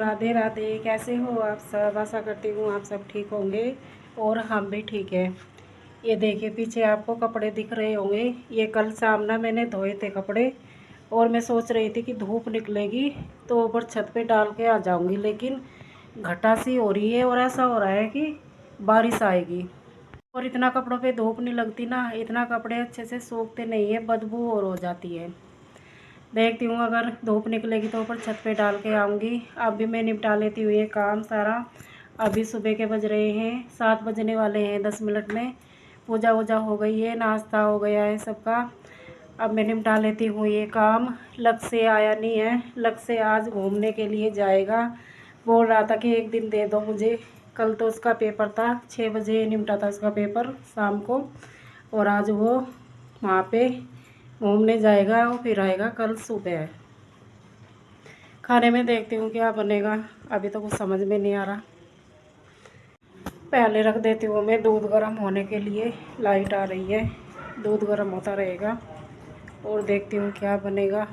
राधे राधे। कैसे हो आप सब? आशा करती हूँ आप सब ठीक होंगे और हम भी ठीक है। ये देखिए पीछे आपको कपड़े दिख रहे होंगे। ये कल शाम ना मैंने धोए थे कपड़े और मैं सोच रही थी कि धूप निकलेगी तो ऊपर छत पे डाल के आ जाऊंगी, लेकिन घटा सी हो रही है और ऐसा हो रहा है कि बारिश आएगी। और इतना कपड़ों पे धूप नहीं लगती ना, इतना कपड़े अच्छे से सूखते नहीं है, बदबू और हो जाती है। देखती हूँ अगर धूप निकलेगी तो ऊपर छत पे डाल के आऊँगी। अभी मैं निपटा लेती हूँ ये काम सारा। अभी सुबह के बज रहे हैं 7 बजने वाले हैं 10 मिनट में। पूजा वूजा हो गई है, नाश्ता हो गया है सबका। अब मैं निपटा लेती हूँ ये काम। लक्ष्य आया नहीं है, लक्ष्य आज घूमने के लिए जाएगा। बोल रहा था कि एक दिन दे दो मुझे। कल तो उसका पेपर था, 6 बजे निपटा था उसका पेपर शाम को, और आज वो वहाँ पे घूमने जाएगा और फिर आएगा कल सुबह। खाने में देखती हूँ क्या बनेगा, अभी तो कुछ समझ में नहीं आ रहा। पहले रख देती हूँ मैं दूध गर्म होने के लिए। लाइट आ रही है, दूध गर्म होता रहेगा और देखती हूँ क्या बनेगा।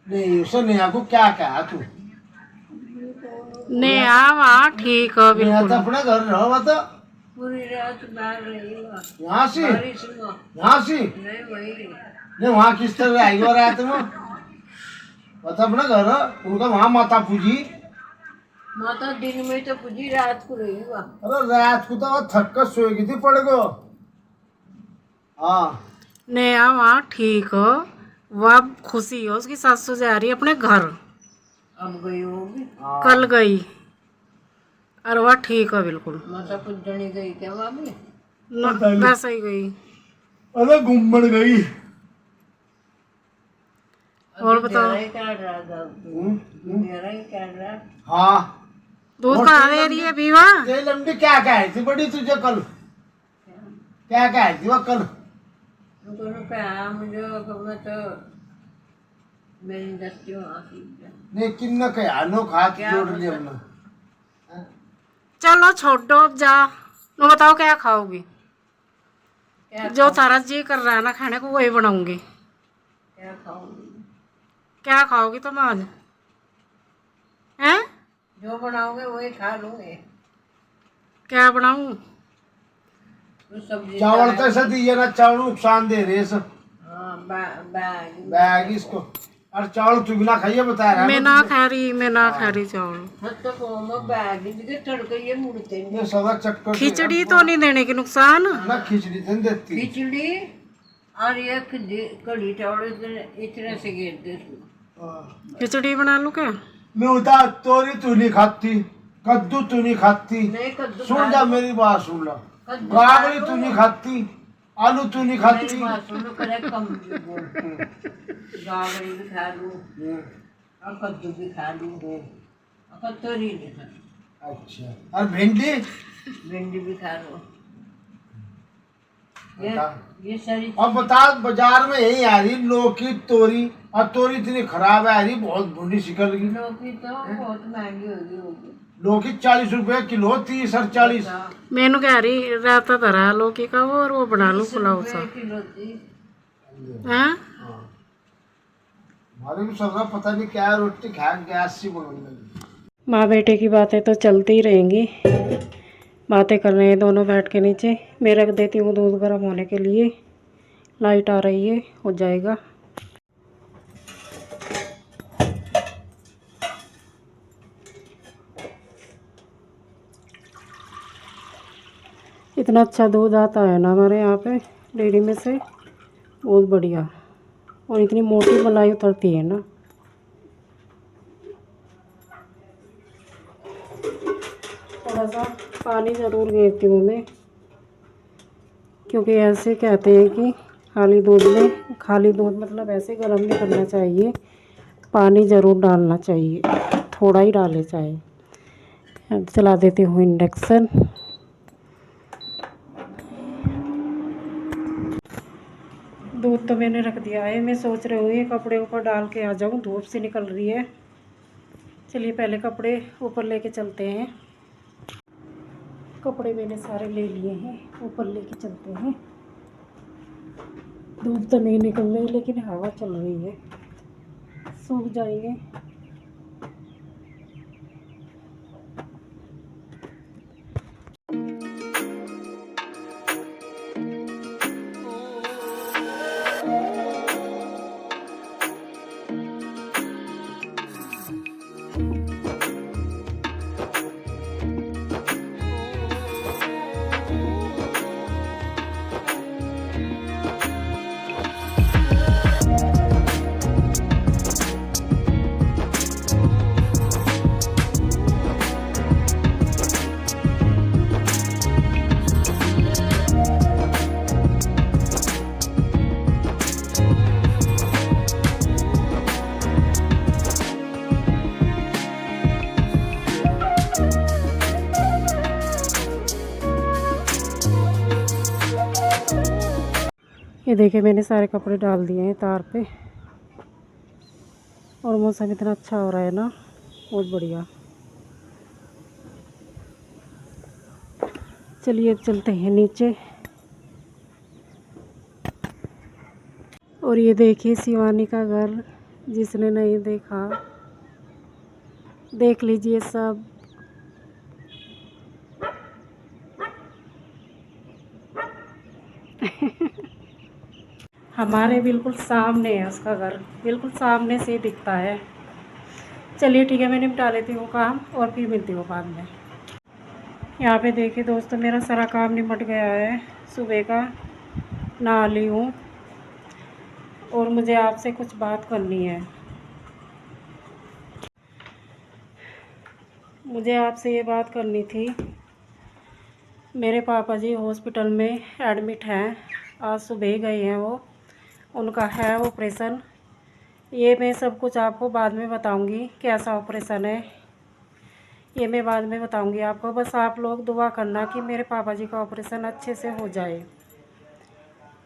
नहीं उसे नेहा को क्या कहा तू? नेहा वहाँ ठीक है नेहा तो बिल्कुल। अपने घर रहो बता। पूरी रात बाहर रही हुआ यहाँ से बारिश हुआ नहीं वही वहाँ किस तरह आई हो रात में बता अपना घर उनका वहाँ माता पूजी। माता दिन में तो पूजी, रात को रही हुआ। अरे रात को तो वो थक कर सोएगी थी पड़ गो। हाँ नेहा वहाँ ठीक हो, वह खुशी हो उसकी सासू जा रही है अपने घर। अब गई होगी, कल गई और वह ठीक है बिल्कुल। माता पूजनी गई क्या भाभी? वैसे ही गई। अरे घूमन गई। और बताओ। हाँ दूध कहाँ दे रही है बीवा? ये लंबी क्या कहे थी बड़ी तुझे कल? क्या कहे थी वो कल? मुझे मैं तो मेरी दस्ती नहीं किन्न कहा नो खात जोड़ लिया हमने। चलो छोड़ो अब जा। नो बताओ क्या खाओगी? जो तारा जी कर रहा है ना खाने को वही बनाऊंगी। क्या खाऊंगी? क्या खाओगी तुम आज? हैं? जो बनाओगे वही खा लूंगे। क्या बनाऊं? सब्जी चावल कैसे दिए ना, चावल नुकसान दे रहे सब। हाँ बैग बैग इसको और चावल तू भी ना खाइए बता रहा है मैं ना खा रही, मैं ना खा रही चावल। बैग इसके तड़के ये मुड़ते नहीं। ये सदा चक्कर खिचड़ी तो नहीं देने की नुकसान। ना खिचड़ी तो नहीं देती। खिचड़ी और ये कढ़ी चावल इतने से घेर दे। खिचड़ी बना लूं क्या? मैं उधर तोरी तू नहीं खाती, कद्दू तू नहीं खाती। नहीं कद्दू सुन जा मेरी बात सुन ला। गागरी तू नहीं खाती, आलू तू नहीं खाती। मेरी बात सुनो, करे कम बोल। गागरी भी खा लूं और कद्दू भी खा लूं और तोरी भी खा लूं। अच्छा और भिंडी? भिंडी भी खा लूं। बता। ये सारी अब बता बाजार में यही आ रही लौकी तोरी, और तोरी इतनी खराब आ रही, बहुत भूडी सिकल गई। लौकी तो बहुत महंगी होगी। लौकी 40 रुपए किलो, 30 और 40। मैनू कह रही रहता धरा लौकी का वो, और वो बना लूं पुलाव सा। हैं? हमारे भी सब पता नहीं क्या रोटी खा गैस से बनने लगी। माँ बेटे की बातें तो चलती ही रहेंगी। बातें कर रहे हैं दोनों बैठ के नीचे। मैं रख देती हूँ दूध गर्म होने के लिए। लाइट आ रही है, हो जाएगा। इतना अच्छा दूध आता है ना हमारे यहाँ पे डेयरी में से, बहुत बढ़िया। और इतनी मोटी मलाई उतरती है ना। थोड़ा सा पानी ज़रूर घेरती हूँ मैं, क्योंकि ऐसे कहते हैं कि खाली दूध मतलब ऐसे गर्म नहीं करना चाहिए, पानी ज़रूर डालना चाहिए, थोड़ा ही डाले चाहिए। अब चला देती हूँ इंडक्शन। दूध तो मैंने रख दिया है। मैं सोच रही हूँ ये कपड़े ऊपर डाल के आ जाऊँ, धूप से निकल रही है। चलिए पहले कपड़े ऊपर लेके चलते हैं। कपड़े मैंने सारे ले लिए हैं, ऊपर लेके चलते हैं। धूप तो नहीं निकल रही लेकिन हवा चल रही है, सूख जाएंगे। ये देखिए मैंने सारे कपड़े डाल दिए हैं तार पे, और मौसम इतना अच्छा हो रहा है ना, बहुत बढ़िया। चलिए अब चलते हैं नीचे। और ये देखिए शिवानी का घर, जिसने नहीं देखा देख लीजिए सब। हमारे बिल्कुल सामने है उसका घर, बिल्कुल सामने से ही दिखता है। चलिए ठीक है, मैं निपटा लेती हूँ काम और फिर मिलती हूँ बाद में। यहाँ पे देखिए दोस्तों, मेरा सारा काम निपट गया है सुबह का, नहा ली हूँ। और मुझे आपसे कुछ बात करनी है। मुझे आपसे ये बात करनी थी, मेरे पापा जी हॉस्पिटल में एडमिट हैं, आज सुबह ही गए हैं वो, उनका है ऑपरेशन। ये मैं सब कुछ आपको बाद में बताऊंगी, कैसा ऑपरेशन है ये मैं बाद में बताऊंगी आपको। बस आप लोग दुआ करना कि मेरे पापा जी का ऑपरेशन अच्छे से हो जाए,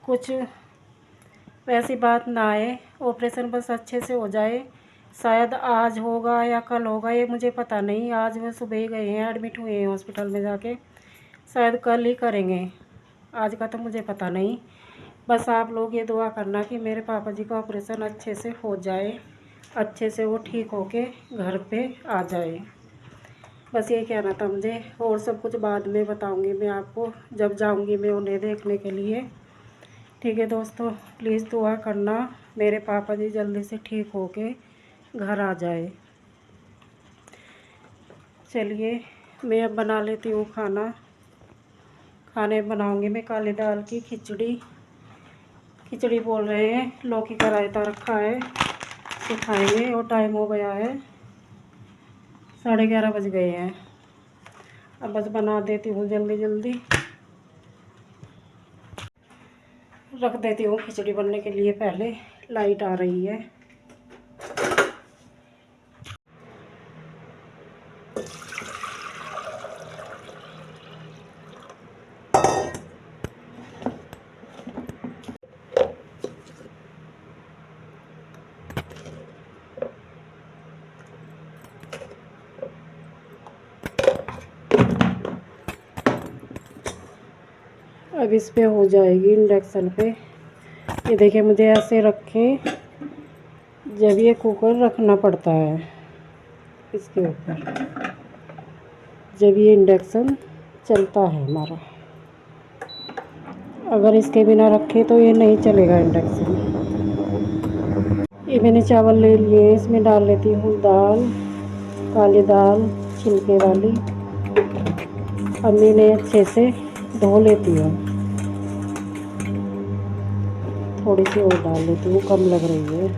कुछ वैसी बात ना आए, ऑपरेशन बस अच्छे से हो जाए। शायद आज होगा या कल होगा, ये मुझे पता नहीं। आज वो सुबह ही गए हैं, एडमिट हुए हैं हॉस्पिटल में जाके, शायद कल ही करेंगे, आज का तो मुझे पता नहीं। बस आप लोग ये दुआ करना कि मेरे पापा जी का ऑपरेशन अच्छे से हो जाए, अच्छे से वो ठीक होके घर पे आ जाए। बस ये कहना था मुझे, और सब कुछ बाद में बताऊंगी मैं आपको, जब जाऊंगी मैं उन्हें देखने के लिए। ठीक है दोस्तों, प्लीज़ दुआ करना मेरे पापा जी जल्दी से ठीक होके घर आ जाए। चलिए मैं अब बना लेती हूँ खाना। खाने बनाऊंगी मैं काली दाल की खिचड़ी। खिचड़ी बोल रहे हैं, लौकी का रायता रखा है, तो खाएंगे। और टाइम हो गया है, 11:30 बज गए हैं। अब बस बना देती हूँ जल्दी जल्दी, रख देती हूँ खिचड़ी बनने के लिए। पहले लाइट आ रही है। अब इस पे हो जाएगी इंडक्शन पे। ये देखिए मुझे ऐसे रख के जब ये कुकर रखना पड़ता है इसके ऊपर, जब ये इंडक्शन चलता है हमारा। अगर इसके बिना रखे तो ये नहीं चलेगा इंडक्शन। ये मैंने चावल ले लिए, इसमें डाल लेती हूँ दाल, काली दाल छिलके वाली। अम्मी ने अच्छे से धो लेती हूँ, थोड़ी सी और डाल लेती हूँ, कम लग रही है।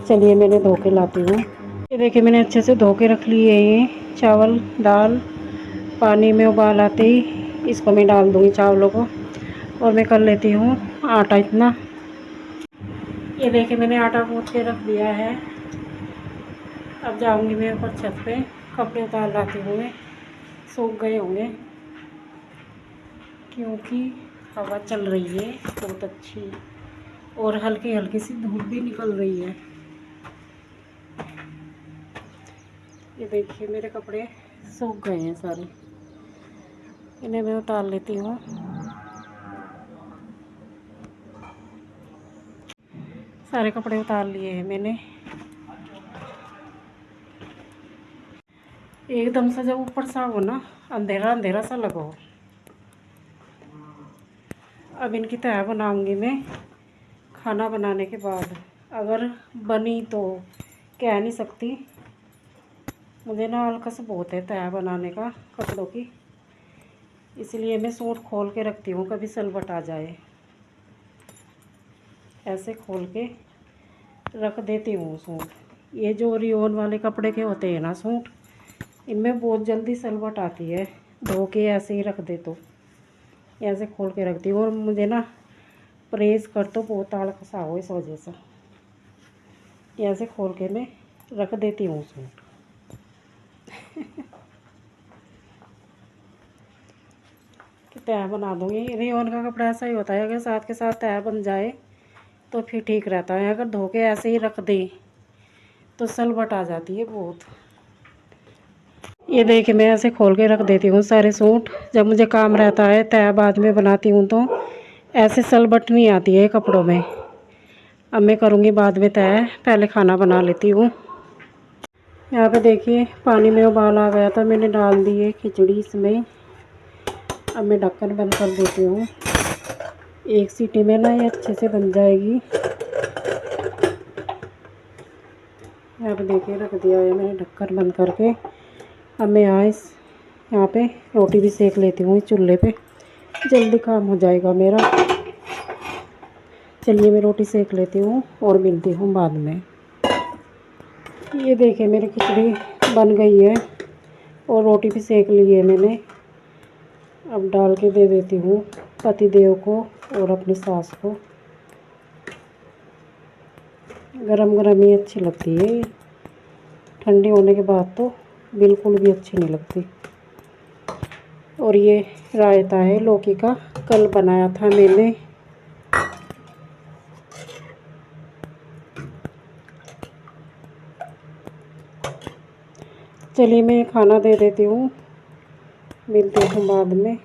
चलिए मैंने धो के लाती हूँ। ये देखिए मैंने अच्छे से धो के रख लिए ये चावल दाल। पानी में उबाल आते ही इसको मैं डाल दूँगी चावलों को, और मैं कर लेती हूँ आटा इतना। ये देखिए मैंने आटा गूँथ के रख दिया है। अब जाऊँगी मैं ऊपर छत पे, कपड़े उतार लाती हूँ, सूख गए होंगे क्योंकि हवा चल रही है बहुत अच्छी, और हल्की हल्की सी धूप भी निकल रही है। ये देखिए मेरे कपड़े सूख गए हैं सारे, इन्हें मैं उतार लेती हूँ। सारे कपड़े उतार लिए हैं मैंने। एकदम से जब ऊपर सा हो ना, अंधेरा अंधेरा सा लगा हो। अब इनकी तह बनाऊंगी मैं खाना बनाने के बाद। अगर बनी तो कह नहीं सकती, मुझे ना हल्का सा बहुत है तह बनाने का कपड़ों की, इसलिए मैं सूट खोल के रखती हूँ, कभी सलवट आ जाए ऐसे खोल के रख देती हूँ सूट। ये जो रियोन वाले कपड़े के होते हैं ना सूट, इनमें बहुत जल्दी सलवट आती है, धो के ऐसे ही रख दे तो ऐसे खोल के रखती हूँ। और मुझे ना प्रेस कर तो बहुत आलस हो, इस वजह से ऐसे खोल के मैं रख देती हूँ सूट। कि तह बना दूँगी। रेयॉन का कपड़ा ऐसा ही होता है, अगर साथ के साथ तह बन जाए तो फिर ठीक रहता है, अगर धो के ऐसे ही रख दे तो सलवट आ जाती है बहुत। ये देखिए मैं ऐसे खोल के रख देती हूँ सारे सूट। जब मुझे काम रहता है तह बाद में बनाती हूँ तो ऐसे सलवट नहीं आती है कपड़ों में। अब मैं करूँगी बाद में तह, पहले खाना बना लेती हूँ। यहाँ पे देखिए पानी में उबाल आ गया था, मैंने डाल दी है खिचड़ी इसमें। अब मैं ढक्कन बंद कर देती हूँ, एक सीटी में ना ये अच्छे से बन जाएगी। यहाँ पे देखिए रख दिया है मैंने ढक्कन बंद करके। अब मैं यहाँ पे रोटी भी सेक लेती हूँ चूल्हे पे, जल्दी काम हो जाएगा मेरा। चलिए मैं रोटी सेक लेती हूँ और मिलती हूँ बाद में। ये देखिए मेरी खिचड़ी बन गई है और रोटी भी सेक ली है मैंने। अब डाल के दे देती हूँ पति देव को और अपनी सास को। गरम गरम ही अच्छी लगती है, ठंडी होने के बाद तो बिल्कुल भी अच्छी नहीं लगती। और ये रायता है लौकी का, कल बनाया था मैंने। चलिए मैं खाना दे देती हूँ, मिलते हैं बाद में।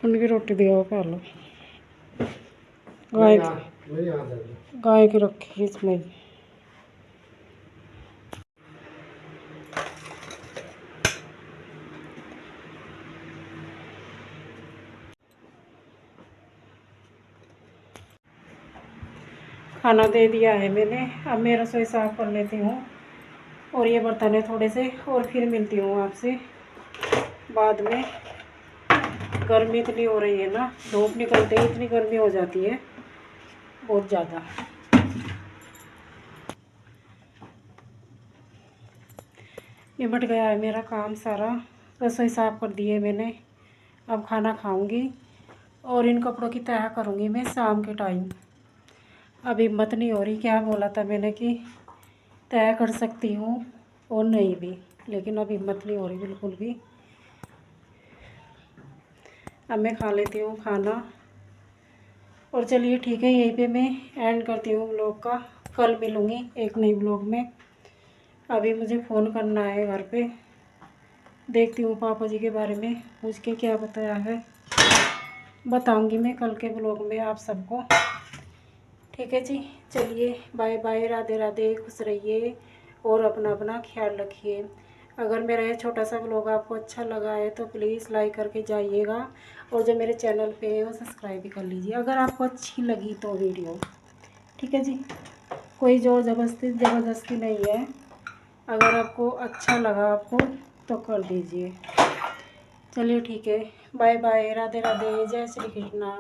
उनकी रोटी दिया खा लो। गाय की रखी इसमें। खाना दे दिया है मैंने, अब मैं रसोई साफ़ कर लेती हूँ और ये बर्तन है थोड़े से, और फिर मिलती हूँ आपसे बाद में। गर्मी इतनी हो रही है ना, धूप निकलते ही इतनी गर्मी हो जाती है बहुत ज़्यादा। निपट गया है मेरा काम सारा, रसोई साफ़ कर दी है मैंने। अब खाना खाऊंगी और इन कपड़ों की तह करूंगी मैं शाम के टाइम। अब हिम्मत नहीं हो रही, क्या बोला था मैंने कि तय कर सकती हूँ और नहीं भी, लेकिन अब हिम्मत नहीं हो रही बिल्कुल भी। अब मैं खा लेती हूँ खाना और चलिए ठीक है, यहीं पे मैं एंड करती हूँ ब्लॉग का। कल मिलूँगी एक नई ब्लॉग में। अभी मुझे फ़ोन करना है घर पे, देखती हूँ पापा जी के बारे में पूछ के क्या बताया है, बताऊँगी मैं कल के ब्लॉग में आप सबको। ठीक है जी, चलिए बाय बाय, राधे राधे, खुश रहिए और अपना अपना ख्याल रखिए। अगर मेरा ये छोटा सा व्लॉग आपको अच्छा लगा है तो प्लीज़ लाइक करके जाइएगा, और जो मेरे चैनल पे है वो सब्सक्राइब भी कर लीजिए अगर आपको अच्छी लगी तो वीडियो। ठीक है जी, कोई जोर ज़बरदस्ती नहीं है, अगर आपको अच्छा लगा आपको तो कर दीजिए। चलिए ठीक है, बाय बाय, राधे राधे, जय श्री कृष्णा।